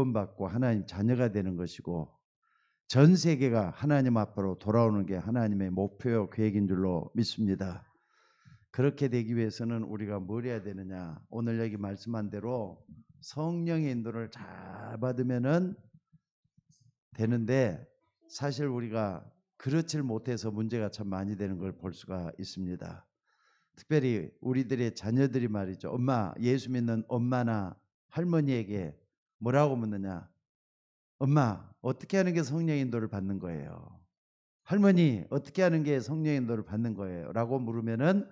구원받고 하나님 자녀가 되는 것이고 전 세계가 하나님 앞으로 돌아오는 게 하나님의 목표요 계획인 줄로 믿습니다. 그렇게 되기 위해서는 우리가 뭘 해야 되느냐? 오늘 여기 말씀한 대로 성령의 인도를 잘 받으면은 되는데 사실 우리가 그렇지 못해서 문제가 참 많이 되는 걸 볼 수가 있습니다. 특별히 우리들의 자녀들이 말이죠. 엄마, 예수 믿는 엄마나 할머니에게 뭐라고 묻느냐? 엄마, 어떻게 하는 게 성령 인도를 받는 거예요? 할머니, 어떻게 하는 게 성령 인도를 받는 거예요? 라고 물으면은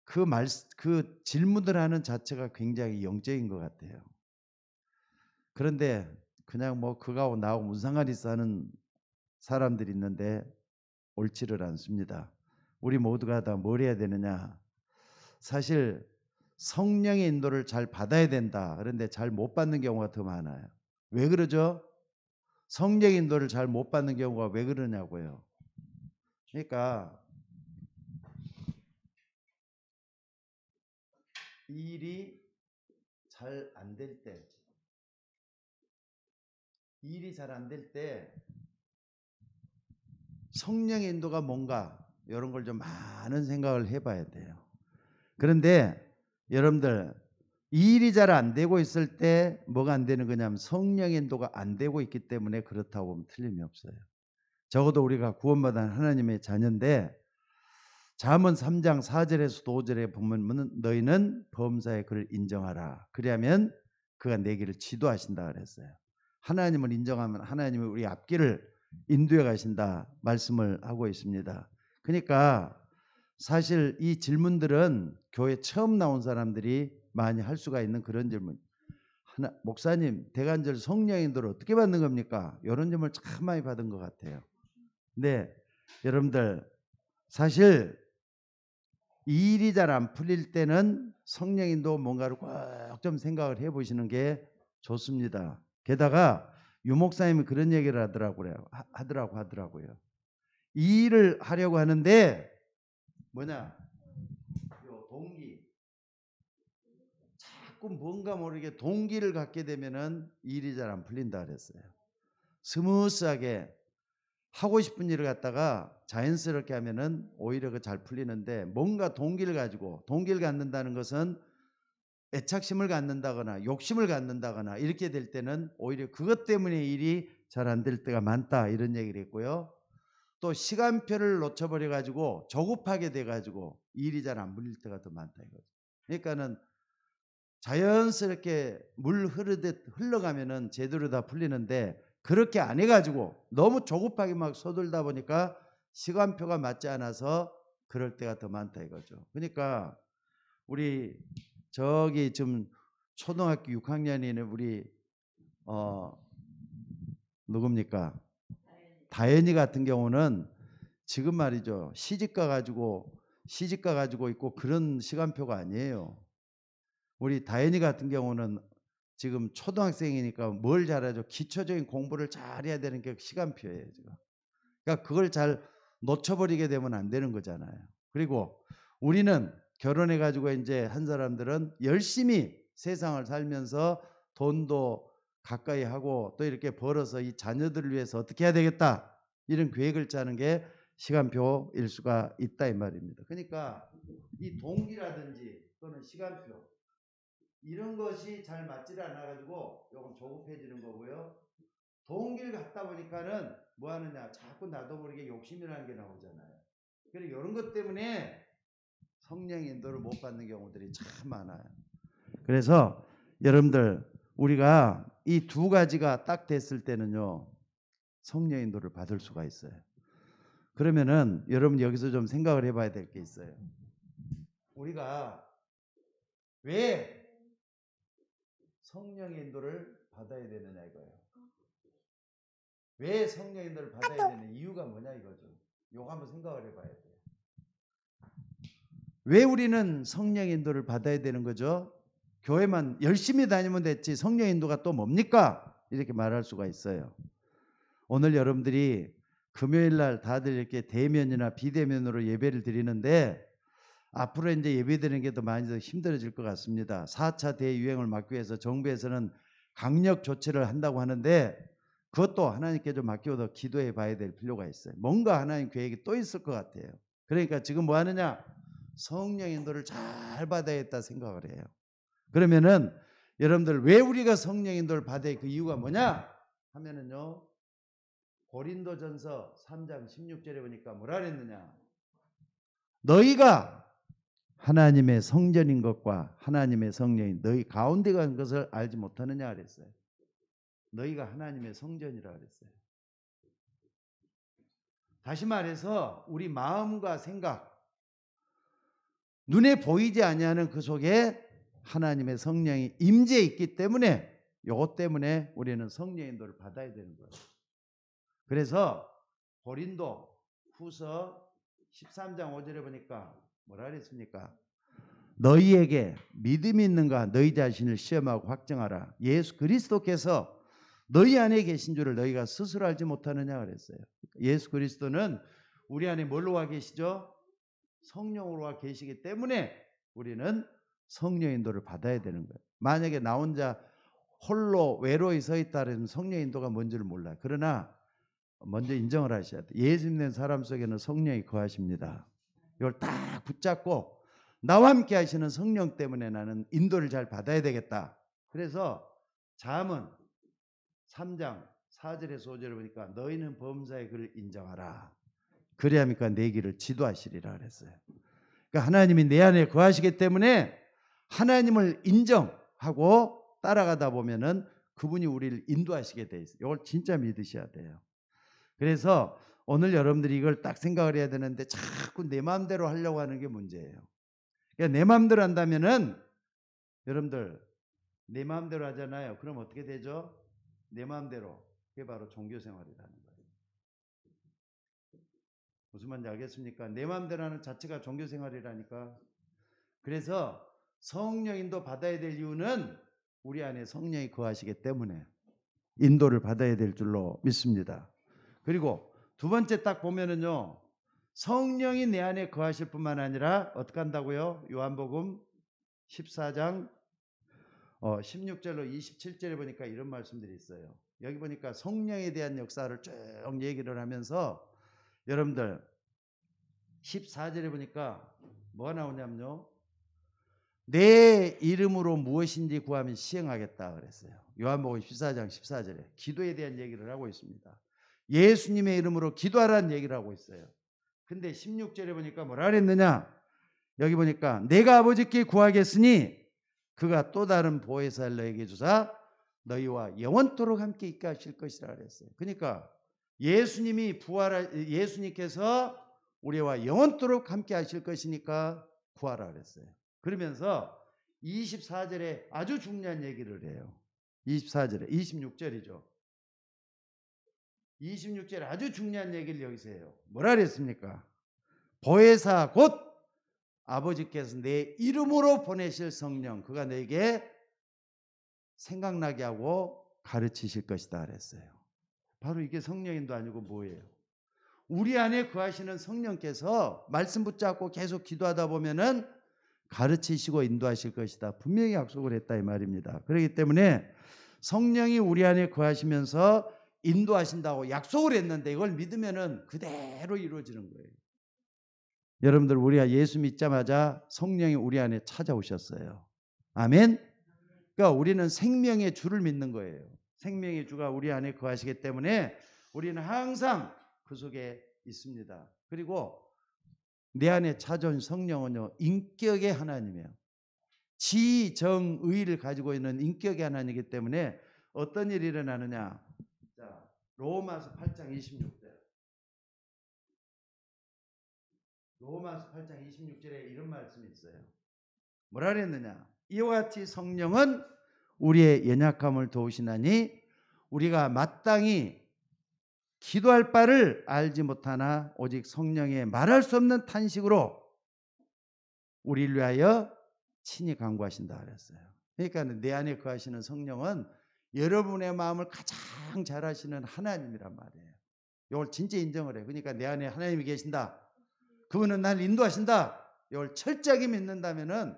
그 질문을 하는 자체가 굉장히 영적인 것 같아요. 그런데 그냥 뭐 그거하고 나하고 무슨 상관이 있어 하는 사람들이 있는데 옳지를 않습니다. 우리 모두가 다 뭘 해야 되느냐? 사실 성령의 인도를 잘 받아야 된다. 그런데 잘 못 받는 경우가 더 많아요. 왜 그러죠? 성령 인도를 잘 못 받는 경우가 왜 그러냐고요. 그러니까 일이 잘 안 될 때, 성령의 인도가 뭔가 이런 걸 좀 많은 생각을 해봐야 돼요. 그런데 여러분들 이 일이 잘 안 되고 있을 때 뭐가 안 되는 거냐면 성령의 인도가 안 되고 있기 때문에 그렇다고 보면 틀림이 없어요. 적어도 우리가 구원받은 하나님의 자녀인데 잠언 3장 4절에서 5절에 보면 너희는 범사의 그를 인정하라. 그러면 그가 내 길을 지도하신다 그랬어요. 하나님을 인정하면 하나님이 우리 앞길을 인도해 가신다 말씀을 하고 있습니다. 그러니까 사실 이 질문들은 교회 처음 나온 사람들이 많이 할 수가 있는 그런 질문. 목사님, 대간절 성령의 인도를 어떻게 받는 겁니까? 이런 질문을 참 많이 받은 것 같아요. 네, 여러분들 사실 이 일이 잘 안 풀릴 때는 성령인도 뭔가를 꼭 좀 생각을 해보시는 게 좋습니다. 게다가 유목사님이 그런 얘기를 하더라고요. 이 일을 하려고 하는데 뭐냐? 요 동기. 자꾸 뭔가 모르게 동기를 갖게 되면은 일이 잘 안 풀린다 그랬어요. 스무스하게 하고 싶은 일을 갖다가 자연스럽게 하면은 오히려 그 잘 풀리는데 뭔가 동기를 갖는다는 것은 애착심을 갖는다거나 욕심을 갖는다거나 이렇게 될 때는 오히려 그것 때문에 일이 잘 안 될 때가 많다 이런 얘기를 했고요. 또 시간표를 놓쳐버려 가지고 조급하게 돼 가지고 일이 잘 안 풀릴 때가 더 많다 이거죠. 그러니까는 자연스럽게 물 흐르듯 흘러가면은 제대로 다 풀리는데 그렇게 안 해가지고 너무 조급하게 막 서둘다 보니까 시간표가 맞지 않아서 그럴 때가 더 많다 이거죠. 그러니까 우리 저기 지금 초등학교 6학년이는 우리 누굽니까? 다현이 같은 경우는 지금 말이죠. 시집가 가지고 있고 그런 시간표가 아니에요. 우리 다현이 같은 경우는 지금 초등학생이니까 뭘 잘하죠? 기초적인 공부를 잘해야 되는 게 시간표예요. 지금. 그러니까 그걸 잘 놓쳐버리게 되면 안 되는 거잖아요. 그리고 우리는 결혼해가지고 이제 한 사람들은 열심히 세상을 살면서 돈도 가까이 하고 또 이렇게 벌어서 이 자녀들을 위해서 어떻게 해야 되겠다 이런 계획을 짜는 게 시간표일 수가 있다 이 말입니다. 그러니까 이 동기라든지 또는 시간표 이런 것이 잘 맞지를 않아가지고 요건 조급해지는 거고요. 동기를 갖다 보니까는 뭐 하느냐 자꾸 나도 모르게 욕심이라는 게 나오잖아요. 그래서 이런 것 때문에 성령 인도를 못 받는 경우들이 참 많아요. 그래서 여러분들 우리가 이 두 가지가 딱 됐을 때는요 성령 인도를 받을 수가 있어요. 그러면은 여러분 여기서 좀 생각을 해봐야 될 게 있어요. 우리가 왜 성령 인도를 받아야 되느냐 이거예요. 왜 성령 인도를 받아야 되는 이유가 뭐냐 이거죠. 요거 한번 생각을 해봐야 돼요. 왜 우리는 성령 인도를 받아야 되는 거죠? 교회만 열심히 다니면 됐지 성령 인도가 또 뭡니까? 이렇게 말할 수가 있어요. 오늘 여러분들이 금요일 날 다들 이렇게 대면이나 비대면으로 예배를 드리는데 앞으로 이제 예배 드리는 게 더 많이 더 힘들어질 것 같습니다. 4차 대유행을 막기 위해서 정부에서는 강력 조치를 한다고 하는데 그것도 하나님께 좀 맡기고 기도해 봐야 될 필요가 있어요. 뭔가 하나님 계획이 또 있을 것 같아요. 그러니까 지금 뭐 하느냐? 성령 인도를 잘 받아야겠다 생각을 해요. 그러면은 여러분들 왜 우리가 성령 인도를 받아야 그 이유가 뭐냐 하면은요, 고린도전서 3장 16절에 보니까 뭐라 그랬느냐? 너희가 하나님의 성전인 것과 하나님의 성령이 너희 가운데 간 것을 알지 못하느냐 그랬어요. 너희가 하나님의 성전이라 그랬어요. 다시 말해서 우리 마음과 생각, 눈에 보이지 아니하는 그 속에 하나님의 성령이 임재해 있기 때문에, 이것 때문에 우리는 성령 인도를 받아야 되는 거예요. 그래서 고린도 후서 13장 5절에 보니까 뭐라 그랬습니까? 너희에게 믿음이 있는가 너희 자신을 시험하고 확정하라. 예수 그리스도께서 너희 안에 계신 줄을 너희가 스스로 알지 못하느냐 그랬어요. 예수 그리스도는 우리 안에 뭘로 와 계시죠? 성령으로 와 계시기 때문에 우리는 성령 인도를 받아야 되는 거예요. 만약에 나 혼자 홀로 외로이 서 있다면 성령 인도가 뭔지를 몰라요. 그러나 먼저 인정을 하셔야 돼요. 예수 믿는 사람 속에는 성령이 거하십니다. 이걸 딱 붙잡고 나와 함께 하시는 성령 때문에 나는 인도를 잘 받아야 되겠다. 그래서 잠언 3장 4절에서 5절을 보니까 너희는 범사의 그를 인정하라. 그래야니까 내 길을 지도하시리라 그랬어요. 그러니까 하나님이 내 안에 거하시기 때문에 하나님을 인정하고 따라가다 보면은 그분이 우리를 인도하시게 돼 있어요. 이걸 진짜 믿으셔야 돼요. 그래서 오늘 여러분들이 이걸 딱 생각을 해야 되는데 자꾸 내 마음대로 하려고 하는 게 문제예요. 그러니까 내 마음대로 한다면은 여러분들 내 마음대로 하잖아요. 그럼 어떻게 되죠? 내 마음대로. 그게 바로 종교생활이라는 거예요. 무슨 말인지 알겠습니까? 내 마음대로 하는 자체가 종교생활이라니까. 그래서 성령인도 받아야 될 이유는 우리 안에 성령이 거하시기 때문에 인도를 받아야 될 줄로 믿습니다. 그리고 두 번째 딱 보면은요, 성령이 내 안에 거하실 뿐만 아니라 어떻게 한다고요? 요한복음 14장 16절로 27절에 보니까 이런 말씀들이 있어요. 여기 보니까 성령에 대한 역사를 쭉 얘기를 하면서 여러분들 14절에 보니까 뭐가 나오냐면요, 내 이름으로 무엇인지 구하면 시행하겠다 그랬어요. 요한복음 14장 14절에 기도에 대한 얘기를 하고 있습니다. 예수님의 이름으로 기도하라는 얘기를 하고 있어요. 근데 16절에 보니까 뭐라 그랬느냐? 여기 보니까 내가 아버지께 구하겠으니 그가 또 다른 보혜사를 너에게 주사 너희와 영원토록 함께 있게 하실 것이라 그랬어요. 그러니까 예수님께서 우리와 영원토록 함께 하실 것이니까 구하라 그랬어요. 그러면서 24절에 아주 중요한 얘기를 해요. 24절에 26절이죠. 26절에 아주 중요한 얘기를 여기서 해요. 뭐라 그랬습니까? 보혜사 곧 아버지께서 내 이름으로 보내실 성령, 그가 너에게 생각나게 하고 가르치실 것이다 그랬어요. 바로 이게 성령인도 아니고 뭐예요? 우리 안에 거하시는 성령께서 말씀 붙잡고 계속 기도하다 보면은 가르치시고 인도하실 것이다. 분명히 약속을 했다 이 말입니다. 그렇기 때문에 성령이 우리 안에 거하시면서 인도하신다고 약속을 했는데 이걸 믿으면은 그대로 이루어지는 거예요. 여러분들 우리가 예수 믿자마자 성령이 우리 안에 찾아오셨어요. 아멘. 그러니까 우리는 생명의 주를 믿는 거예요. 생명의 주가 우리 안에 거하시기 때문에 우리는 항상 그 속에 있습니다. 그리고 내 안에 찾아온 성령은요, 인격의 하나님이에요. 지정의를 가지고 있는 인격의 하나님이기 때문에 어떤 일이 일어나느냐? 자, 로마서 8장 26절. 로마서 8장 26절에 이런 말씀이 있어요. 뭐라 그랬느냐? 이와 같이 성령은 우리의 연약함을 도우시나니 우리가 마땅히 기도할 바를 알지 못하나 오직 성령의 말할 수 없는 탄식으로 우리를 위하여 친히 간구하신다 그랬어요. 그러니까 내 안에 거하시는 성령은 여러분의 마음을 가장 잘 아시는 하나님이란 말이에요. 이걸 진짜 인정을 해요. 그러니까 내 안에 하나님이 계신다. 그분은 나를 인도하신다. 이걸 철저하게 믿는다면은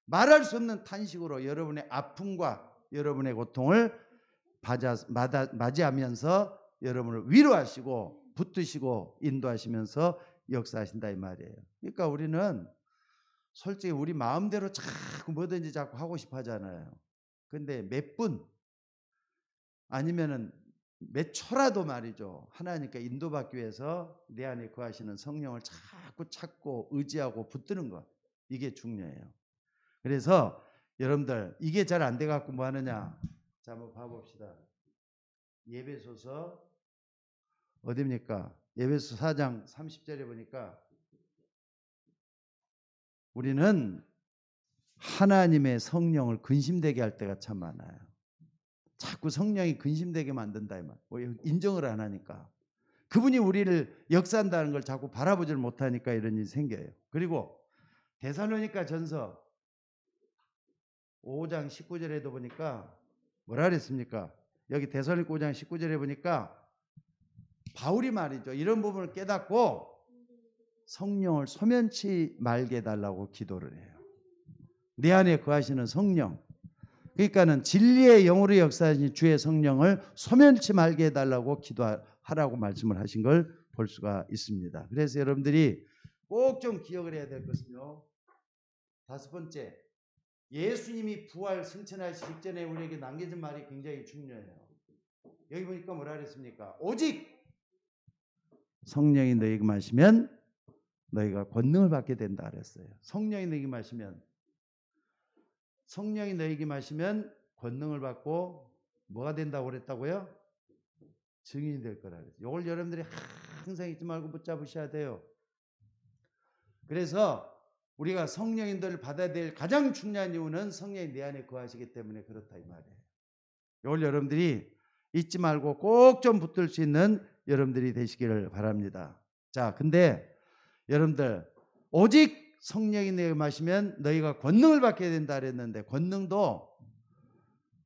말할 수 없는 탄식으로 여러분의 아픔과 여러분의 고통을 맞이하면서 여러분을 위로하시고 붙드시고 인도하시면서 역사하신다 이 말이에요. 그러니까 우리는 솔직히 우리 마음대로 자꾸 뭐든지 자꾸 하고 싶어 하잖아요. 근데 몇 분 아니면은 몇 초라도 말이죠. 하나님께 인도받기 위해서 내 안에 거하시는 성령을 자꾸 찾고 의지하고 붙드는 것. 이게 중요해요. 그래서 여러분들 이게 잘 안 돼 갖고 뭐 하느냐? 자, 한번 봐봅시다. 예배소서 어디입니까? 예배소 4장 30절에 보니까 우리는 하나님의 성령을 근심되게 할 때가 참 많아요. 자꾸 성령이 근심되게 만든다 이 말. 인정을 안 하니까. 그분이 우리를 역사한다는 걸 자꾸 바라보질 못하니까 이런 일이 생겨요. 그리고 데살로니가 전서 5장 19절에도 보니까 뭐라 그랬습니까? 여기 데살로니가 5장 19절에 보니까 바울이 말이죠. 이런 부분을 깨닫고 성령을 소면치 말게 해달라고 기도를 해요. 내 안에 거하시는 성령. 그러니까는 진리의 영으로 역사하신 주의 성령을 소면치 말게 해달라고 기도하라고 말씀을 하신 걸 볼 수가 있습니다. 그래서 여러분들이 꼭 좀 기억을 해야 될 것은요. 5번째, 예수님이 부활 승천하시기 직전에 우리에게 남겨진 말이 굉장히 중요해요. 여기 보니까 뭐라 그랬습니까? 오직 성령이 너희에게 마시면 너희가 권능을 받게 된다 그랬어요. 성령이 너희에게 마시면 권능을 받고 뭐가 된다고 그랬다고요? 증인이 될 거라 그랬어요. 이걸 여러분들이 항상 잊지 말고 붙잡으셔야 돼요. 그래서 우리가 성령 인도를 받아야 될 가장 중요한 이유는 성령이 내 안에 거하시기 때문에 그렇다 이 말이에요. 이걸 여러분들이 잊지 말고 꼭 좀 붙들 수 있는 여러분들이 되시기를 바랍니다. 자, 근데 여러분들 오직 성령이 내게 마시면 너희가 권능을 받게 된다 그랬는데 권능도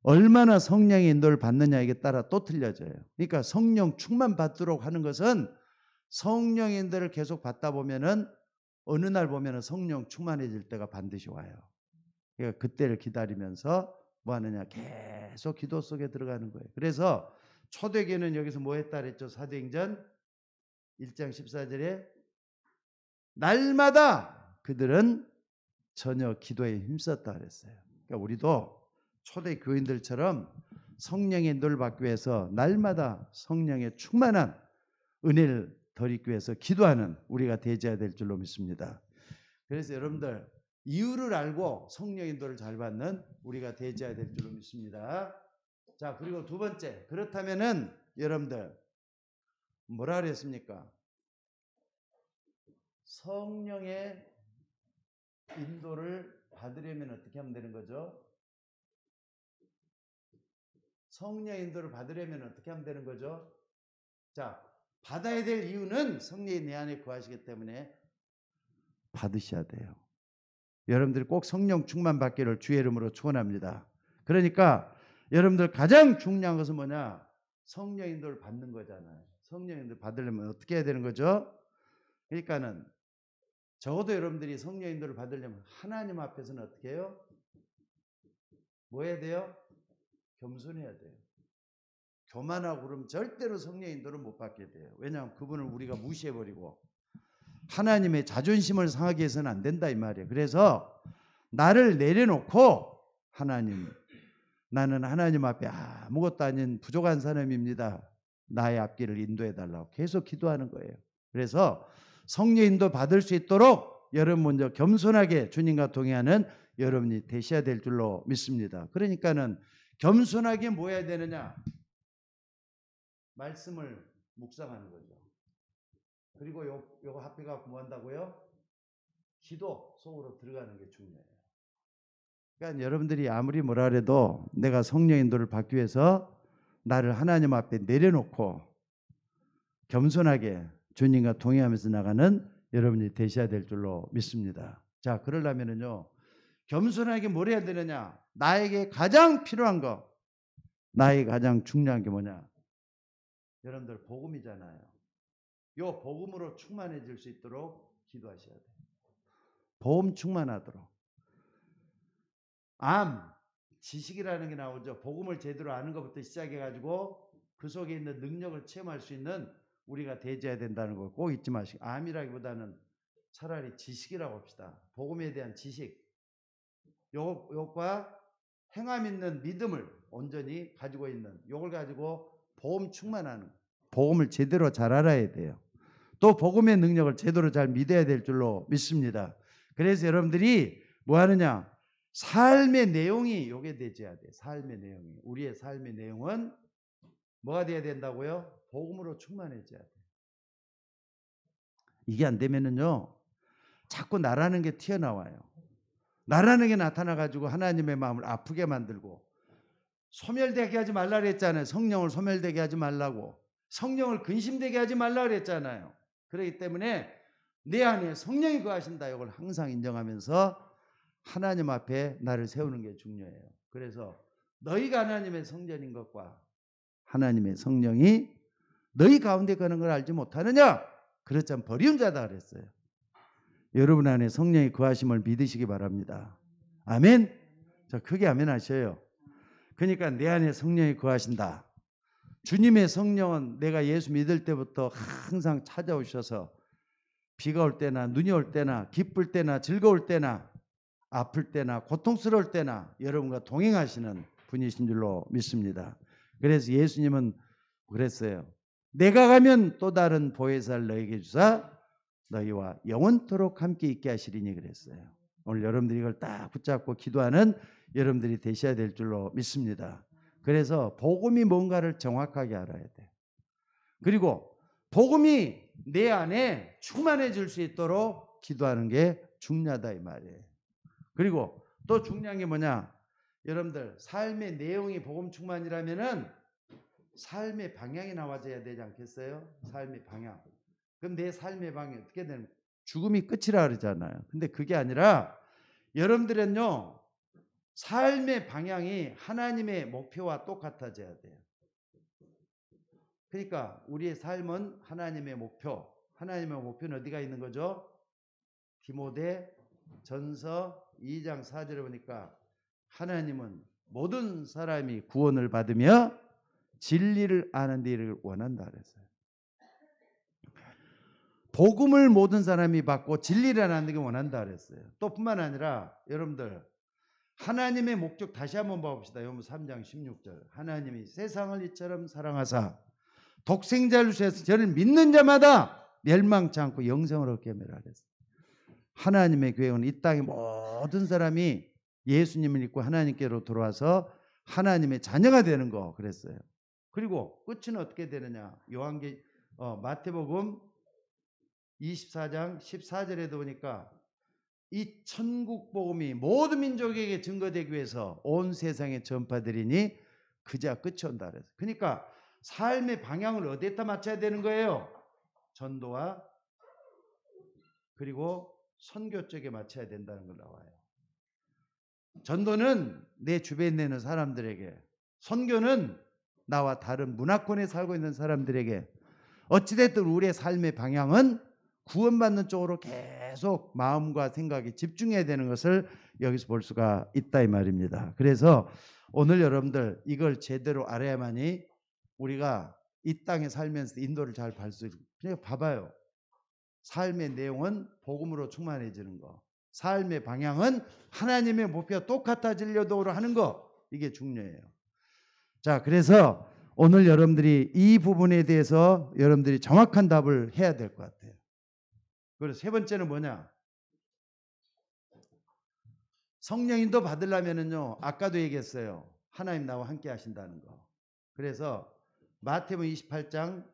얼마나 성령의 인도를 받느냐에 따라 또 틀려져요. 그러니까 성령 충만 받도록 하는 것은 성령의 인도를 계속 받다 보면은 어느 날 보면은 성령 충만해질 때가 반드시 와요. 그러니까 그때를 기다리면서 뭐 하느냐? 계속 기도 속에 들어가는 거예요. 그래서 초대교회는 여기서 뭐 했다 그랬죠? 사도행전 1장 14절에 날마다 그들은 전혀 기도에 힘썼다 그랬어요. 그러니까 우리도 초대 교인들처럼 성령의 인도를 받기 위해서 날마다 성령의 충만한 은혜를 더 입기 위해서 기도하는 우리가 되어야 될 줄로 믿습니다. 그래서 여러분들 이유를 알고 성령 인도를 잘 받는 우리가 되어야 될 줄로 믿습니다. 자, 그리고 두 번째, 그렇다면은 여러분들 뭐라 그랬습니까? 성령의 인도를 받으려면 어떻게 하면 되는 거죠? 성령 인도를 받으려면 어떻게 하면 되는 거죠? 자, 받아야 될 이유는 성령이 내 안에 거하시기 때문에 받으셔야 돼요. 여러분들이 꼭 성령 충만 받기를 주의 이름으로 축원합니다. 그러니까 여러분들 가장 중요한 것은 뭐냐? 성령 인도를 받는 거잖아요. 성령 인도를 받으려면 어떻게 해야 되는 거죠? 그러니까는 적어도 여러분들이 성령 인도를 받으려면 하나님 앞에서는 어떻게 해요? 뭐 해야 돼요? 겸손해야 돼요. 교만하고 그러면 절대로 성령 인도를 못 받게 돼요. 왜냐하면 그분을 우리가 무시해버리고 하나님의 자존심을 상하게 해서는 안 된다 이 말이에요. 그래서 나를 내려놓고 하나님, 나는 하나님 앞에 아무것도 아닌 부족한 사람입니다. 나의 앞길을 인도해 달라고 계속 기도하는 거예요. 그래서 성령 인도 받을 수 있도록 여러분 먼저 겸손하게 주님과 동행하는 여러분이 되셔야 될 줄로 믿습니다. 그러니까는 겸손하게 뭐 해야 되느냐? 말씀을 묵상하는 거죠. 그리고 요거 합해갖고 뭐 한다고요? 기도 속으로 들어가는 게 중요해요. 그러니까 여러분들이 아무리 뭐라 그래도 내가 성령 인도를 받기 위해서 나를 하나님 앞에 내려놓고 겸손하게 주님과 동행하면서 나가는 여러분이 되셔야 될 줄로 믿습니다. 자, 그러려면은요, 겸손하게 뭘 해야 되느냐? 나에게 가장 필요한 거, 나에게 가장 중요한 게 뭐냐? 여러분들 복음이잖아요. 요 복음으로 충만해질 수 있도록 기도하셔야 돼요. 복음 충만하도록. 암, 지식이라는 게 나오죠. 복음을 제대로 아는 것부터 시작해가지고 그 속에 있는 능력을 체험할 수 있는 우리가 되어야 된다는 거 꼭 잊지 마시고, 암이라기보다는 차라리 지식이라고 합시다. 복음에 대한 지식, 요것과 행함 있는 믿음을 온전히 가지고 있는, 요걸 가지고 복음 충만하는, 복음을 제대로 잘 알아야 돼요. 또 복음의 능력을 제대로 잘 믿어야 될 줄로 믿습니다. 그래서 여러분들이 뭐 하느냐, 삶의 내용이 요게 되어야 돼. 삶의 내용이, 우리의 삶의 내용은 뭐가 돼야 된다고요? 복음으로 충만해져야 돼. 이게 안 되면은요, 자꾸 나라는 게 튀어나와요. 나라는 게 나타나가지고 하나님의 마음을 아프게 만들고, 소멸되게 하지 말라 그랬잖아요. 성령을 소멸되게 하지 말라고, 성령을 근심되게 하지 말라 그랬잖아요. 그렇기 때문에 내 안에 성령이 거하신다, 이걸 항상 인정하면서 하나님 앞에 나를 세우는 게 중요해요. 그래서 너희가 하나님의 성전인 것과 하나님의 성령이 너희 가운데 거는 걸 알지 못하느냐? 그렇잖아, 버리운 자다 그랬어요. 여러분 안에 성령이 거하심을 믿으시기 바랍니다. 아멘. 자, 크게 아멘 하셔요. 그러니까 내 안에 성령이 거하신다. 주님의 성령은 내가 예수 믿을 때부터 항상 찾아오셔서 비가 올 때나 눈이 올 때나 기쁠 때나 즐거울 때나 아플 때나 고통스러울 때나 여러분과 동행하시는 분이신 줄로 믿습니다. 그래서 예수님은 그랬어요. 내가 가면 또 다른 보혜사를 너에게 주사 너희와 영원토록 함께 있게 하시리니 그랬어요. 오늘 여러분들이 이걸 딱 붙잡고 기도하는 여러분들이 되셔야 될 줄로 믿습니다. 그래서 복음이 뭔가를 정확하게 알아야 돼. 그리고 복음이 내 안에 충만해질 수 있도록 기도하는 게 중요하다 이 말이에요. 그리고 또 중요한 게 뭐냐? 여러분들 삶의 내용이 복음 충만이라면은 삶의 방향이 나와져야 되지 않겠어요? 삶의 방향. 그럼 내 삶의 방향이 어떻게 되는? 죽음이 끝이라 그러잖아요. 근데 그게 아니라 여러분들은요, 삶의 방향이 하나님의 목표와 똑같아져야 돼요. 그러니까 우리의 삶은 하나님의 목표. 하나님의 목표는 어디가 있는 거죠? 디모데 전서 2장 4절에 보니까 하나님은 모든 사람이 구원을 받으며 진리를 아는 데를 원한다 그랬어요. 복음을 모든 사람이 받고 진리를 아는 데를 원한다 그랬어요. 또 뿐만 아니라 여러분들 하나님의 목적 다시 한번 봐봅시다. 요한복음 3장 16절. 하나님이 세상을 이처럼 사랑하사 독생자를 주셔서 저를 믿는 자마다 멸망치 않고 영생을 얻게 하라 그랬어요. 하나님의 계획은 이 땅의 모든 사람이 예수님을 믿고 하나님께로 돌아와서 하나님의 자녀가 되는 거 그랬어요. 그리고 끝은 어떻게 되느냐? 마태복음 24장 14절에도 보니까 이 천국 복음이 모든 민족에게 증거되기 위해서 온 세상에 전파되리니 그제야 끝이 온다 그랬어요. 그러니까 삶의 방향을 어디에다 맞춰야 되는 거예요? 전도와 그리고 선교 쪽에 맞춰야 된다는 걸 나와요. 전도는 내 주변에 있는 사람들에게, 선교는 나와 다른 문화권에 살고 있는 사람들에게. 어찌됐든 우리의 삶의 방향은 구원받는 쪽으로 계속 마음과 생각이 집중해야 되는 것을 여기서 볼 수가 있다 이 말입니다. 그래서 오늘 여러분들 이걸 제대로 알아야만이 우리가 이 땅에 살면서 인도를 잘 볼 수 있어요. 그냥 봐봐요. 삶의 내용은 복음으로 충만해지는 거, 삶의 방향은 하나님의 목표와 똑같아지려고 하는 거, 이게 중요해요. 자, 그래서 오늘 여러분들이 이 부분에 대해서 여러분들이 정확한 답을 해야 될 것 같아요. 그리고 세 번째는 뭐냐? 성령인도 받으려면은요, 아까도 얘기했어요. 하나님 나와 함께 하신다는 거. 그래서 마태복음 28장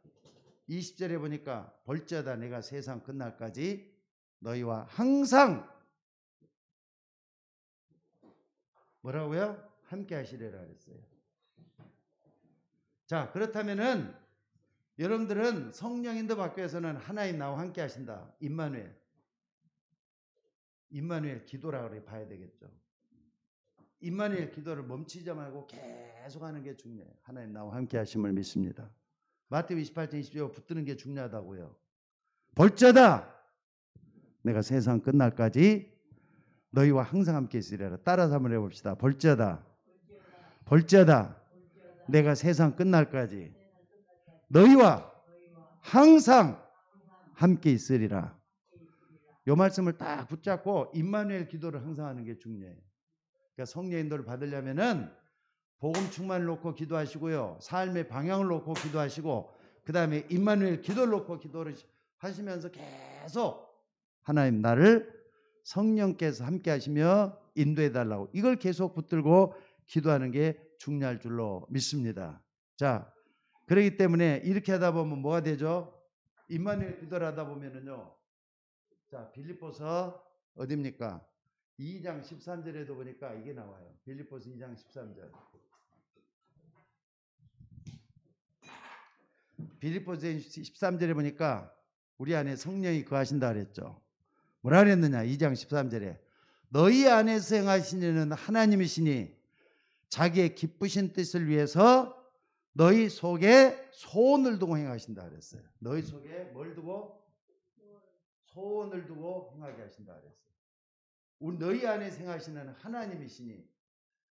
20절에 보니까 볼지어다 내가 세상 끝날까지 너희와 항상 뭐라고요? 함께 하시리라 그랬어요. 자, 그렇다면은 여러분들은 성령인도 받기 위해서는 하나님 나와 함께 하신다. 임마누엘 기도라 그래 봐야 되겠죠. 임마누엘 기도를 멈추지 말고 계속 하는 게 중요해요. 하나님 나와 함께 하심을 믿습니다. 마태복음 28장 20절 붙드는 게 중요하다고요. 볼지어다 내가 세상 끝날까지 너희와 항상 함께 있으리라. 따라서 한번 해봅시다. 볼지어다 볼지어다 내가 세상 끝날까지 너희와 항상 함께 있으리라. 이 말씀을 딱 붙잡고 임마누엘 기도를 항상 하는 게 중요해요. 그러니까 성령 인도를 받으려면은 복음 충만을 놓고 기도하시고요. 삶의 방향을 놓고 기도하시고 그 다음에 임마누엘 기도를 놓고 기도를 하시면서 계속 하나님 나를 성령께서 함께 하시며 인도해 달라고 이걸 계속 붙들고 기도하는 게 중요할 줄로 믿습니다. 자, 그렇기 때문에 이렇게 하다 보면 뭐가 되죠? 임마누엘 기도를 하다 보면은요. 자, 빌립보서 어디입니까? 2장 13절에도 보니까 이게 나와요. 빌립보서 2장 13절. 빌립보서 13절에 보니까 우리 안에 성령이 거하신다 그랬죠. 뭐라 그랬느냐? 2장 13절에 너희 안에서 행하시는 이는 하나님이시니 자기의 기쁘신 뜻을 위해서 너희 속에 소원을 두고 행하신다 그랬어요. 너희 속에 뭘 두고? 소원을 두고 행하게 하신다 그랬어요. 우리 너희 안에 행하시는 하나님이시니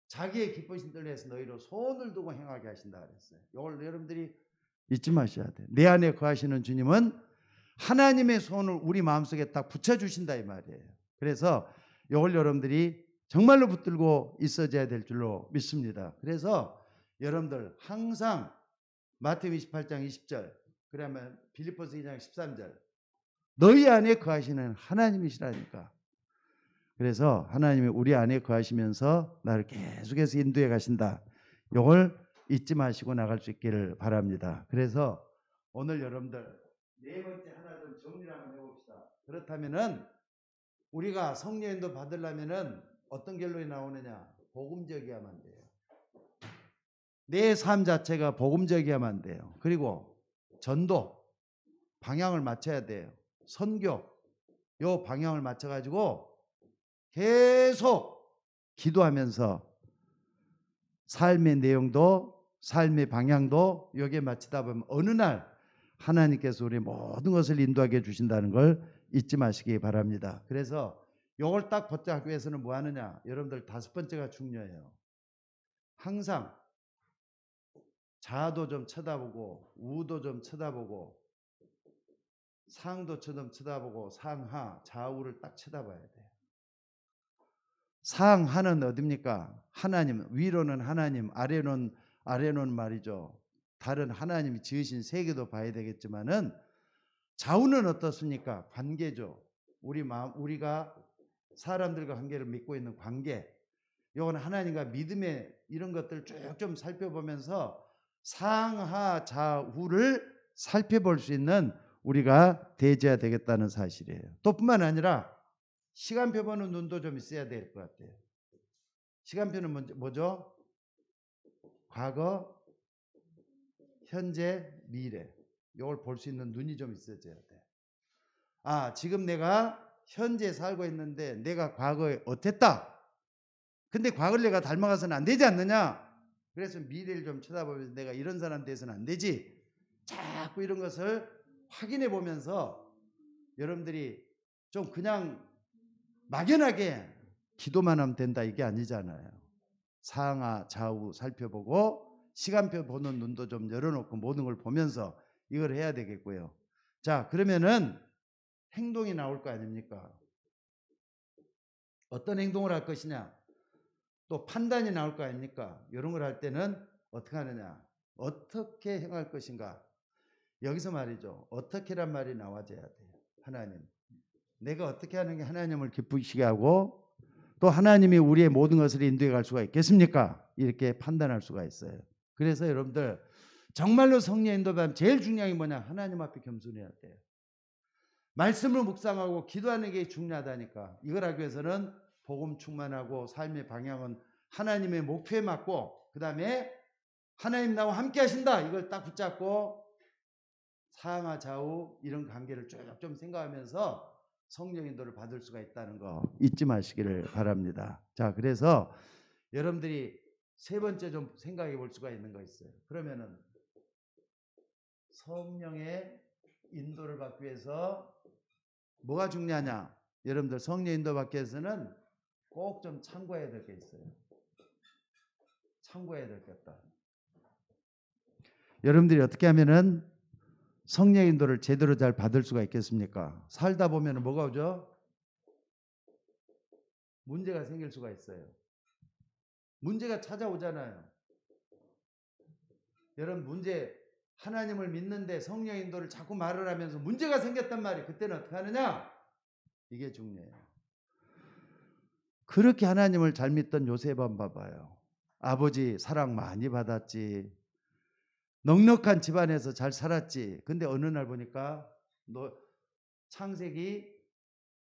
자기의 기쁘신 뜻을 위해서 너희로 소원을 두고 행하게 하신다 그랬어요. 이걸 여러분들이 잊지 마셔야 돼요. 내 안에 거하시는 주님은 하나님의 소원을 우리 마음속에 딱 붙여주신다 이 말이에요. 그래서 이걸 여러분들이 정말로 붙들고 있어줘야 될 줄로 믿습니다. 그래서 여러분들 항상 마태복음 28장 20절 그러면 빌립보서 2장 13절 너희 안에 거하시는 하나님이시라니까. 그래서 하나님이 우리 안에 거하시면서 나를 계속해서 인도해 가신다. 이걸 잊지 마시고 나갈 수 있기를 바랍니다. 그래서 오늘 여러분들 네 번째 하나 좀 정리를 한번 해봅시다. 그렇다면은 우리가 성령 인도 받으려면은 어떤 결론이 나오느냐? 복음적이야만 돼요. 내 삶 자체가 복음적이야만 돼요. 그리고 전도 방향을 맞춰야 돼요. 선교 요 방향을 맞춰가지고 계속 기도하면서 삶의 내용도 삶의 방향도 여기에 맞추다 보면 어느 날 하나님께서 우리 모든 것을 인도하게 해주신다는 걸 잊지 마시기 바랍니다. 그래서 이걸 딱 붙잡기 위해서는 뭐 하느냐? 여러분들 다섯 번째가 중요해요. 항상 좌도 좀 쳐다보고 우도 좀 쳐다보고 상도 좀 쳐다보고 상하 좌우를 딱 쳐다봐야 돼요. 상하는 어딥니까? 하나님, 위로는 하나님, 아래로는 말이죠. 다른 하나님이 지으신 세계도 봐야 되겠지만은 좌우는 어떻습니까? 관계죠. 우리가 사람들과 관계를 맺고 있는 관계. 이건 하나님과 믿음의 이런 것들 쭉 좀 살펴보면서 상하 좌우를 살펴볼 수 있는 우리가 되어야 되겠다는 사실이에요. 또 뿐만 아니라 시간표 보는 눈도 좀 있어야 될 것 같아요. 시간표는 뭐죠? 과거, 현재, 미래. 이걸 볼 수 있는 눈이 좀 있어져야 돼. 아, 지금 내가 현재 살고 있는데 내가 과거에 어땠다. 근데 과거를 내가 닮아가서는 안 되지 않느냐? 그래서 미래를 좀 쳐다보면서 내가 이런 사람 돼서는 안 되지. 자꾸 이런 것을 확인해 보면서 여러분들이 좀 그냥 막연하게 기도만 하면 된다 이게 아니잖아요. 상하 좌우 살펴보고 시간표 보는 눈도 좀 열어놓고 모든 걸 보면서 이걸 해야 되겠고요. 자, 그러면은 행동이 나올 거 아닙니까? 어떤 행동을 할 것이냐? 또 판단이 나올 거 아닙니까? 이런 걸 할 때는 어떻게 하느냐? 어떻게 행할 것인가? 여기서 말이죠. 어떻게란 말이 나와줘야 돼요. 하나님. 내가 어떻게 하는 게 하나님을 기쁘시게 하고 또 하나님이 우리의 모든 것을 인도해 갈 수가 있겠습니까? 이렇게 판단할 수가 있어요. 그래서 여러분들 정말로 성령 인도받으면 제일 중요한 게 뭐냐? 하나님 앞에 겸손해야 돼요. 말씀을 묵상하고 기도하는 게 중요하다니까. 이걸 하기 위해서는 복음 충만하고 삶의 방향은 하나님의 목표에 맞고 그 다음에 하나님 나와 함께 하신다. 이걸 딱 붙잡고 상하 좌우 이런 관계를 쭉 좀 생각하면서 성령 인도를 받을 수가 있다는 거 잊지 마시기를 바랍니다. 자, 그래서 여러분들이 세 번째 좀 생각해 볼 수가 있는 거 있어요. 그러면은 성령의 인도를 받기 위해서 뭐가 중요하냐? 여러분들 성령 인도 받기 위해서는 꼭 좀 참고해야 될 게 있어요. 참고해야 되겠다. 여러분들이 어떻게 하면은 성령 인도를 제대로 잘 받을 수가 있겠습니까? 살다 보면 뭐가 오죠? 문제가 생길 수가 있어요. 문제가 찾아오잖아요. 여러분 문제, 하나님을 믿는데 성령 인도를 자꾸 말을 하면서 문제가 생겼단 말이에요. 그때는 어떻게 하느냐? 이게 중요해요. 그렇게 하나님을 잘 믿던 요셉 한번 봐봐요. 아버지 사랑 많이 받았지. 넉넉한 집안에서 잘 살았지. 근데 어느 날 보니까 창세기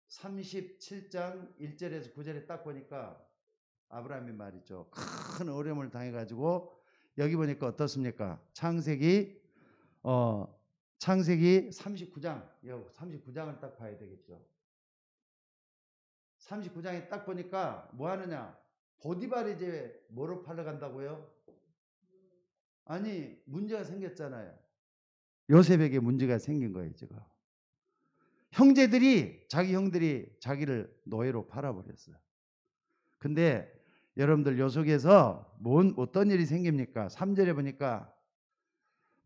37장 1절에서 9절에 딱 보니까 아브라함이 말이죠. 큰 어려움을 당해가지고 여기 보니까 어떻습니까? 창세기 39장, 39장을 딱 봐야 되겠죠. 39장에 딱 보니까 뭐 하느냐? 보디발이 이제 뭐로 팔려간다고요? 아니 문제가 생겼잖아요. 요셉에게 문제가 생긴 거예요. 지금 자기 형들이 자기를 노예로 팔아버렸어요. 근데 여러분들 요 속에서 어떤 일이 생깁니까? 3절에 보니까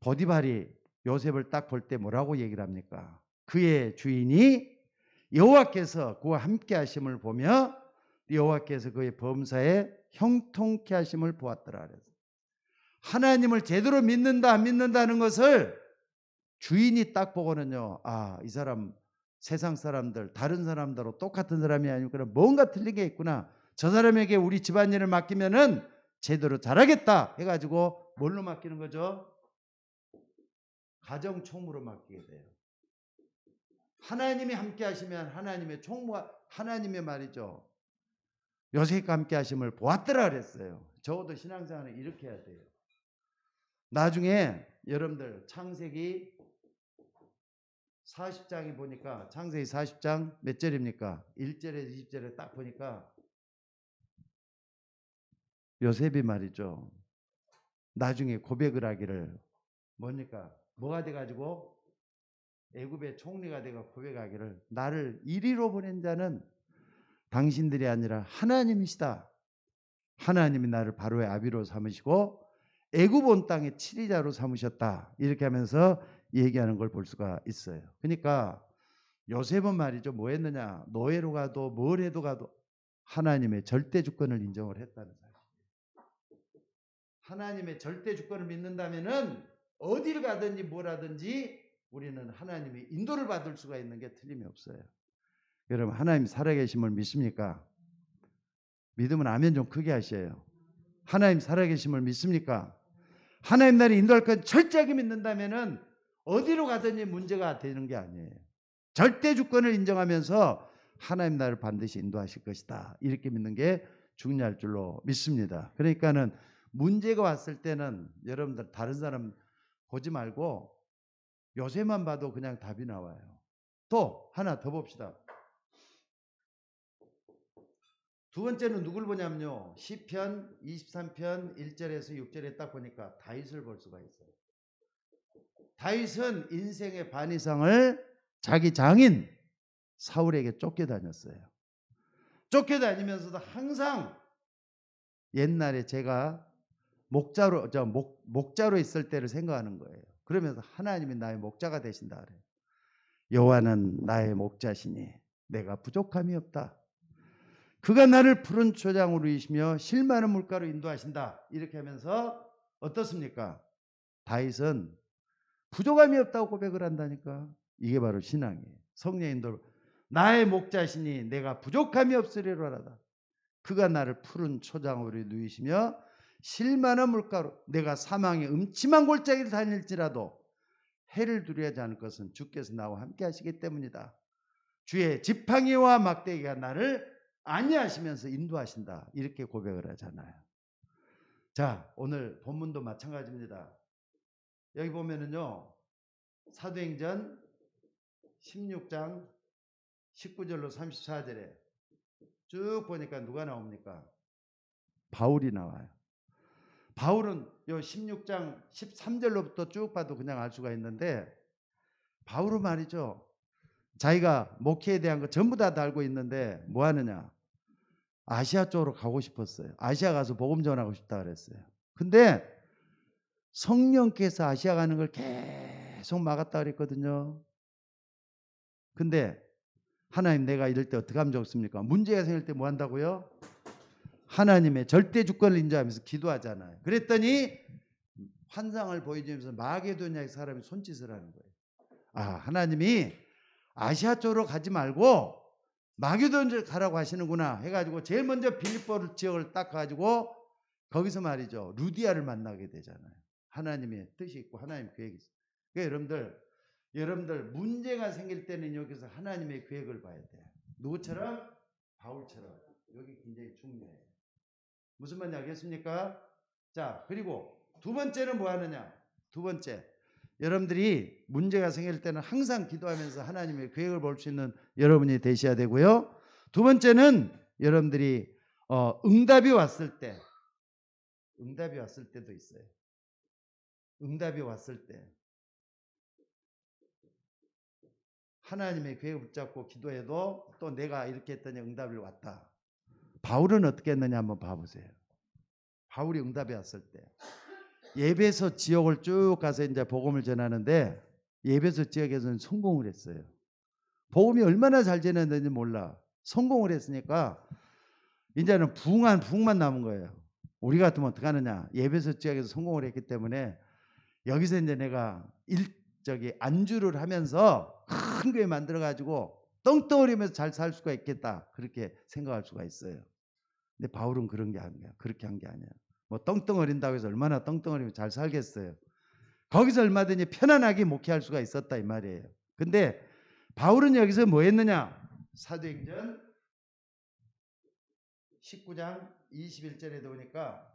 보디발이 요셉을 딱 볼 때 뭐라고 얘기를 합니까? 그의 주인이 여호와께서 그와 함께 하심을 보며 여호와께서 그의 범사에 형통케 하심을 보았더라. 그래서 하나님을 제대로 믿는다 안 믿는다는 것을 주인이 딱 보고는요. 아, 이 사람 세상 사람들 다른 사람들하고 똑같은 사람이 아니고 뭔가 틀린 게 있구나. 저 사람에게 우리 집안일을 맡기면은 제대로 잘하겠다 해가지고 뭘로 맡기는 거죠? 가정총무로 맡기게 돼요. 하나님이 함께 하시면 하나님의 총무가 하나님의 말이죠. 요셉과 함께 하심을 보았더라 그랬어요. 적어도 신앙생활은 이렇게 해야 돼요. 나중에 여러분들 창세기 40장에 보니까 창세기 40장 몇 절입니까? 1절에서 20절에 딱 보니까 요셉이 말이죠. 나중에 고백을 하기를 뭡니까? 뭐가 돼가지고 애굽의 총리가 돼가 고백하기를 나를 이리로 보낸 자는 당신들이 아니라 하나님이시다. 하나님이 나를 바로의 아비로 삼으시고 애굽 온 땅의 치리자로 삼으셨다. 이렇게 하면서 얘기하는 걸 볼 수가 있어요. 그러니까 요셉은 말이죠. 뭐 했느냐? 노예로 가도 뭘 해도 가도 하나님의 절대 주권을 인정을 했다는 사실. 하나님의 절대 주권을 믿는다면은 어디를 가든지 뭘 하든지 우리는 하나님의 인도를 받을 수가 있는 게 틀림이 없어요. 여러분 하나님 살아계심을 믿습니까? 믿으면 아멘 좀 크게 하셔요. 하나님 살아계심을 믿습니까? 하나님 나를 인도할 건 철저하게 믿는다면은 어디로 가든지 문제가 되는 게 아니에요. 절대 주권을 인정하면서 하나님 나를 반드시 인도하실 것이다. 이렇게 믿는 게 중요할 줄로 믿습니다. 그러니까는 문제가 왔을 때는 여러분들 다른 사람 보지 말고 요새만 봐도 그냥 답이 나와요. 또 하나 더 봅시다. 두 번째는 누굴 보냐면요. 시편 23편 1절에서 6절에 딱 보니까 다윗을 볼 수가 있어요. 다윗은 인생의 반 이상을 자기 장인 사울에게 쫓겨다녔어요. 쫓겨다니면서도 항상 옛날에 제가 목자로 있을 때를 생각하는 거예요. 그러면서 하나님이 나의 목자가 되신다 그래요. 여호와는 나의 목자시니 내가 부족함이 없다. 그가 나를 푸른 초장으로 이시며 실 많은 물가로 인도하신다. 이렇게 하면서 어떻습니까? 다윗은 부족함이 없다고 고백을 한다니까. 이게 바로 신앙이에요. 성령 인도. 나의 목자시니 내가 부족함이 없으리로라다. 그가 나를 푸른 초장으로 누이시며 실 많은 물가로 내가 사망의 음침한 골짜기를 다닐지라도 해를 두려워하지 않을 것은 주께서 나와 함께 하시기 때문이다. 주의 지팡이와 막대기가 나를 안위하시면서 인도하신다. 이렇게 고백을 하잖아요. 자, 오늘 본문도 마찬가지입니다. 여기 보면은요. 사도행전 16장 19절로 34절에 쭉 보니까 누가 나옵니까? 바울이 나와요. 바울은 요 16장 13절로부터 쭉 봐도 그냥 알 수가 있는데 바울은 말이죠. 자기가 목회에 대한 거 전부 다 알고 있는데 뭐 하느냐? 아시아 쪽으로 가고 싶었어요. 아시아 가서 복음 전하고 싶다 그랬어요. 근데 성령께서 아시아 가는 걸 계속 막았다 그랬거든요. 근데 하나님, 내가 이럴 때 어떻게 하면 좋습니까? 문제가 생길 때 뭐 한다고요? 하나님의 절대 주권을 인정하면서 기도하잖아요. 그랬더니 환상을 보여주면서 마게도냐의 사람이 손짓을 하는 거예요. 아, 하나님이 아시아 쪽으로 가지 말고 마게도냐로 가라고 하시는구나 해가지고 제일 먼저 빌립보 지역을 딱 가지고 거기서 말이죠, 루디아를 만나게 되잖아요. 하나님의 뜻이 있고 하나님의 계획이 있어요. 그러니까 여러분들 문제가 생길 때는 여기서 하나님의 계획을 봐야 돼요. 누구처럼? 바울처럼. 여기 굉장히 중요해요. 무슨 말인지 알겠습니까? 자, 그리고 두 번째는 뭐 하느냐? 두 번째, 여러분들이 문제가 생길 때는 항상 기도하면서 하나님의 계획을 볼 수 있는 여러분이 되셔야 되고요. 두 번째는 여러분들이 응답이 왔을 때도 있어요. 응답이 왔을 때 하나님의 계획을 붙잡고 기도해도 또 내가 이렇게 했더니 응답이 왔다. 바울은 어떻게 했느냐 한번 봐보세요. 바울이 응답이 왔을 때 예배소 지역을 쭉 가서 이제 복음을 전하는데 예배소 지역에서는 성공을 했어요. 복음이 얼마나 잘 전했는지 몰라. 성공을 했으니까 이제는 부흥만 남은 거예요. 우리 같으면 어떻게 하느냐? 예배소 지역에서 성공을 했기 때문에 여기서 이제 내가 안주를 하면서 큰 교회 만들어 가지고 떵떵거리면서 잘 살 수가 있겠다. 그렇게 생각할 수가 있어요. 근데 바울은 그런 게 아니야. 그렇게 한 게 아니야. 뭐 떵떵거린다고 해서 얼마나 떵떵거리면 잘 살겠어요. 거기서 얼마든지 편안하게 목회할 수가 있었다 이 말이에요. 근데 바울은 여기서 뭐 했느냐? 사도행전 19장 21절에 보니까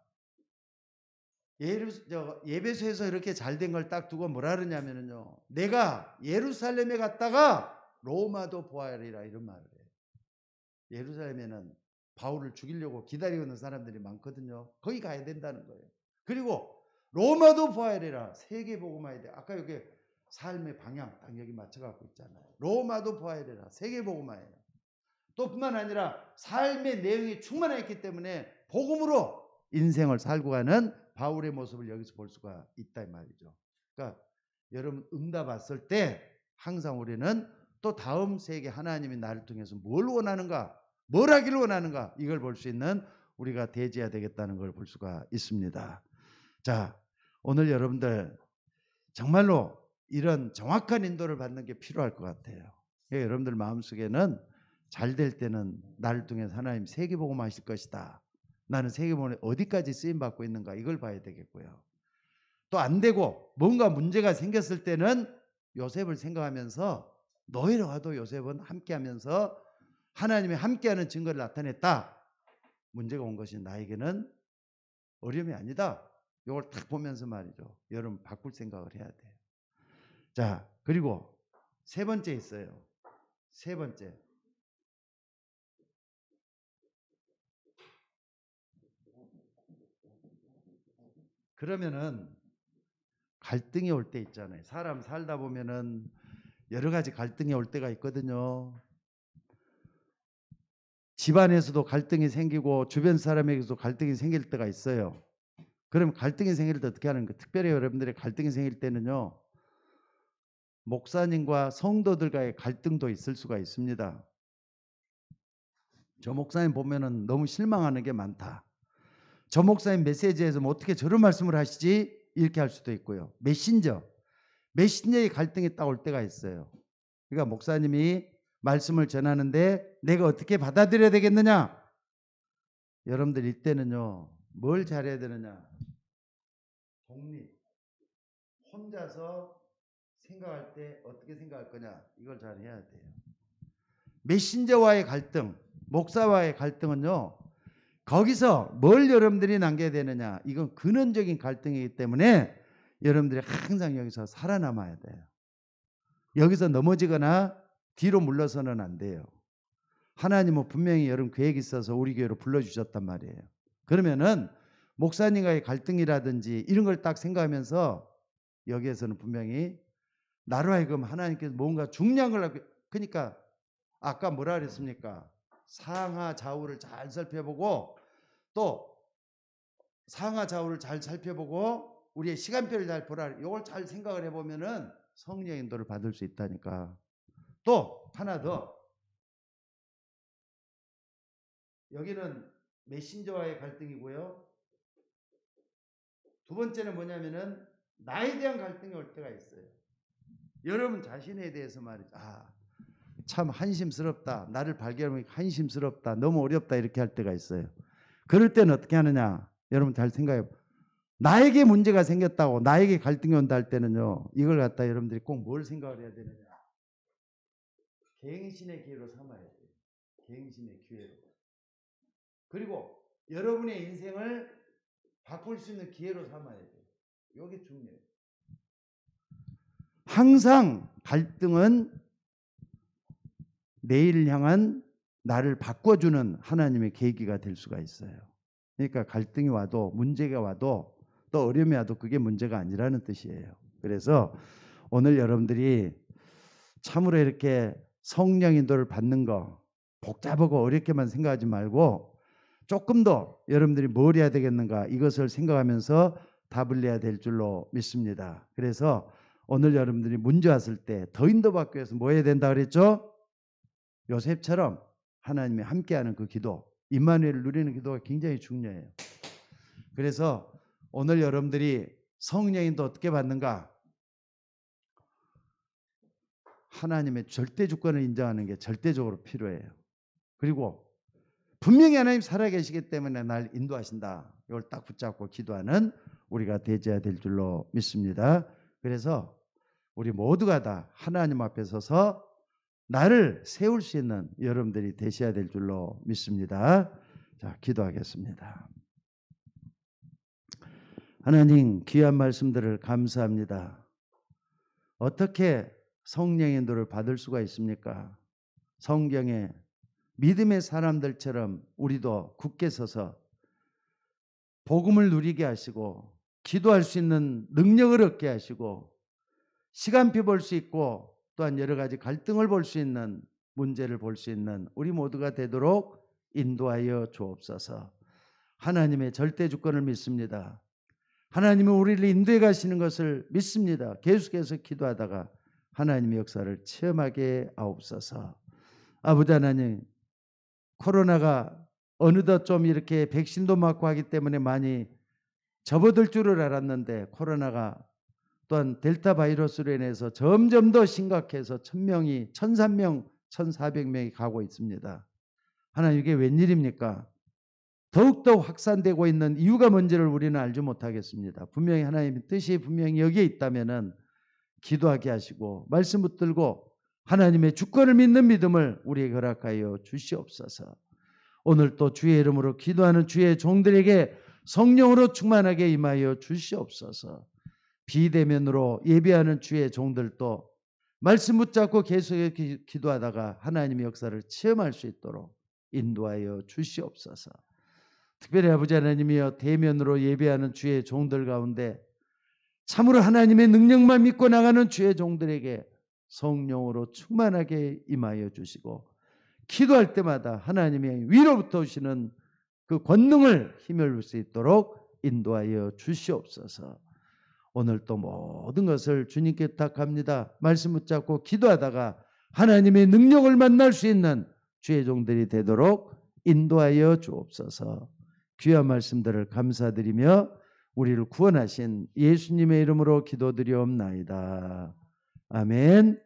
예배소에서 이렇게 잘 된 걸 딱 두고 뭐라 그러냐면요, 내가 예루살렘에 갔다가 로마도 보아리라 이런 말을 해요. 예루살렘에는 바울을 죽이려고 기다리고 있는 사람들이 많거든요. 거기 가야 된다는 거예요. 그리고 로마도 보아리라, 세계 복음화해야 돼. 아까 여기 삶의 방향 딱 여기 맞춰갖고 있잖아요. 로마도 보아리라, 세계 복음화해요. 또 뿐만 아니라 삶의 내용이 충만했기 때문에 복음으로 인생을 살고 가는 바울의 모습을 여기서 볼 수가 있다 이 말이죠. 그러니까 여러분 응답 왔을 때 항상 우리는 또 다음 세계 하나님이 나를 통해서 뭘 원하는가, 뭘 하기를 원하는가, 이걸 볼 수 있는 우리가 되어야 되겠다는 걸 볼 수가 있습니다. 자, 오늘 여러분들 정말로 이런 정확한 인도를 받는 게 필요할 것 같아요. 여러분들 마음속에는 잘 될 때는 나를 통해서 하나님 세계복음 하실 것이다. 나는 세계복음에 어디까지 쓰임받고 있는가, 이걸 봐야 되겠고요. 또 안 되고 뭔가 문제가 생겼을 때는 요셉을 생각하면서, 노예로 가도 요셉은 함께하면서 하나님의 함께하는 증거를 나타냈다. 문제가 온 것이 나에게는 어려움이 아니다. 이걸 딱 보면서 말이죠, 여러분 바꿀 생각을 해야 돼요. 자, 그리고 세 번째 있어요. 세 번째, 그러면은 갈등이 올 때 있잖아요. 사람 살다 보면은 여러 가지 갈등이 올 때가 있거든요. 집안에서도 갈등이 생기고 주변 사람에게도 갈등이 생길 때가 있어요. 그럼 갈등이 생길 때 어떻게 하는 거예요? 특별히 여러분들의 갈등이 생길 때는요, 목사님과 성도들과의 갈등도 있을 수가 있습니다. 저 목사님 보면은 너무 실망하는 게 많다. 저 목사님 메시지에서 뭐 어떻게 저런 말씀을 하시지? 이렇게 할 수도 있고요. 메신저의 갈등이 딱 올 때가 있어요. 그러니까 목사님이 말씀을 전하는데 내가 어떻게 받아들여야 되겠느냐? 여러분들 이때는요, 뭘 잘해야 되느냐? 독립. 혼자서 생각할 때 어떻게 생각할 거냐? 이걸 잘 해야 돼요. 메신저와의 갈등, 목사와의 갈등은요, 거기서 뭘 여러분들이 남겨야 되느냐? 이건 근원적인 갈등이기 때문에 여러분들이 항상 여기서 살아남아야 돼요. 여기서 넘어지거나 뒤로 물러서는 안 돼요. 하나님은 분명히 여러분 계획이 있어서 우리 교회로 불러주셨단 말이에요. 그러면은 목사님과의 갈등이라든지 이런 걸 딱 생각하면서 여기에서는 분명히 나로 하여금 하나님께서 뭔가 중요한 걸, 그러니까 아까 뭐라 그랬습니까? 상하 좌우를 잘 살펴보고 또 상하 좌우를 잘 살펴보고 우리의 시간표를 잘 보라. 이걸 잘 생각을 해보면은 성령의 인도를 받을 수 있다니까. 또 하나 더. 여기는 메신저와의 갈등이고요. 두 번째는 뭐냐면은 나에 대한 갈등이 올 때가 있어요. 여러분 자신에 대해서 말이죠. 참 한심스럽다. 나를 발견하면 한심스럽다. 너무 어렵다. 이렇게 할 때가 있어요. 그럴 때는 어떻게 하느냐. 여러분 잘 생각해. 나에게 문제가 생겼다고 나에게 갈등이 온다 할 때는요. 이걸 갖다 여러분들이 꼭 뭘 생각을 해야 되느냐. 갱신의 기회로 삼아야 돼요. 갱신의 기회로. 그리고 여러분의 인생을 바꿀 수 있는 기회로 삼아야 돼요. 이게 중요해요. 항상 갈등은 내일 향한 나를 바꿔주는 하나님의 계기가 될 수가 있어요. 그러니까 갈등이 와도 문제가 와도 또 어려움이 와도 그게 문제가 아니라는 뜻이에요. 그래서 오늘 여러분들이 참으로 이렇게 성령 인도를 받는 거 복잡하고 어렵게만 생각하지 말고 조금 더 여러분들이 뭘 해야 되겠는가 이것을 생각하면서 답을 내야 될 줄로 믿습니다. 그래서 오늘 여러분들이 문제 왔을 때 더 인도받기 위해서 뭐 해야 된다 그랬죠? 요셉처럼 하나님이 함께하는 그 기도, 임마누엘을 누리는 기도가 굉장히 중요해요. 그래서 오늘 여러분들이 성령인도 어떻게 받는가? 하나님의 절대 주권을 인정하는 게 절대적으로 필요해요. 그리고 분명히 하나님 살아계시기 때문에 날 인도하신다. 이걸 딱 붙잡고 기도하는 우리가 되어야 될 줄로 믿습니다. 그래서 우리 모두가 다 하나님 앞에 서서 나를 세울 수 있는 여러분들이 되셔야 될 줄로 믿습니다. 자, 기도하겠습니다. 하나님 귀한 말씀들을 감사합니다. 어떻게 성령의 인도를 받을 수가 있습니까? 성경에 믿음의 사람들처럼 우리도 굳게 서서 복음을 누리게 하시고 기도할 수 있는 능력을 얻게 하시고 시간표 볼 수 있고 또한 여러 가지 갈등을 볼 수 있는 문제를 볼 수 있는 우리 모두가 되도록 인도하여 주옵소서. 하나님의 절대 주권을 믿습니다. 하나님은 우리를 인도해 가시는 것을 믿습니다. 계속해서 기도하다가 하나님의 역사를 체험하게 하옵소서. 아버지 하나님, 코로나가 어느덧 좀 이렇게 백신도 맞고 하기 때문에 많이 접어들 줄을 알았는데 코로나가 또한 델타 바이러스로 인해서 점점 더 심각해서 1000명이 1003명 1400명이 가고 있습니다. 하나님 이게 웬일입니까? 더욱더 확산되고 있는 이유가 뭔지를 우리는 알지 못하겠습니다. 분명히 하나님의 뜻이 분명히 여기에 있다면 기도하게 하시고 말씀 붙들고 하나님의 주권을 믿는 믿음을 우리에게 허락하여 주시옵소서. 오늘 또 주의 이름으로 기도하는 주의 종들에게 성령으로 충만하게 임하여 주시옵소서. 비대면으로 예배하는 주의 종들도 말씀 붙잡고 계속해서 기도하다가 하나님의 역사를 체험할 수 있도록 인도하여 주시옵소서. 특별히 아버지 하나님이여 대면으로 예배하는 주의 종들 가운데 참으로 하나님의 능력만 믿고 나가는 주의 종들에게 성령으로 충만하게 임하여 주시고 기도할 때마다 하나님의 위로부터 오시는 그 권능을 힘을 수 있도록 인도하여 주시옵소서. 오늘 또 모든 것을 주님께 부탁합니다. 말씀 붙잡고 기도하다가 하나님의 능력을 만날 수 있는 주의 종들이 되도록 인도하여 주옵소서. 귀한 말씀들을 감사드리며 우리를 구원하신 예수님의 이름으로 기도드리옵나이다. 아멘.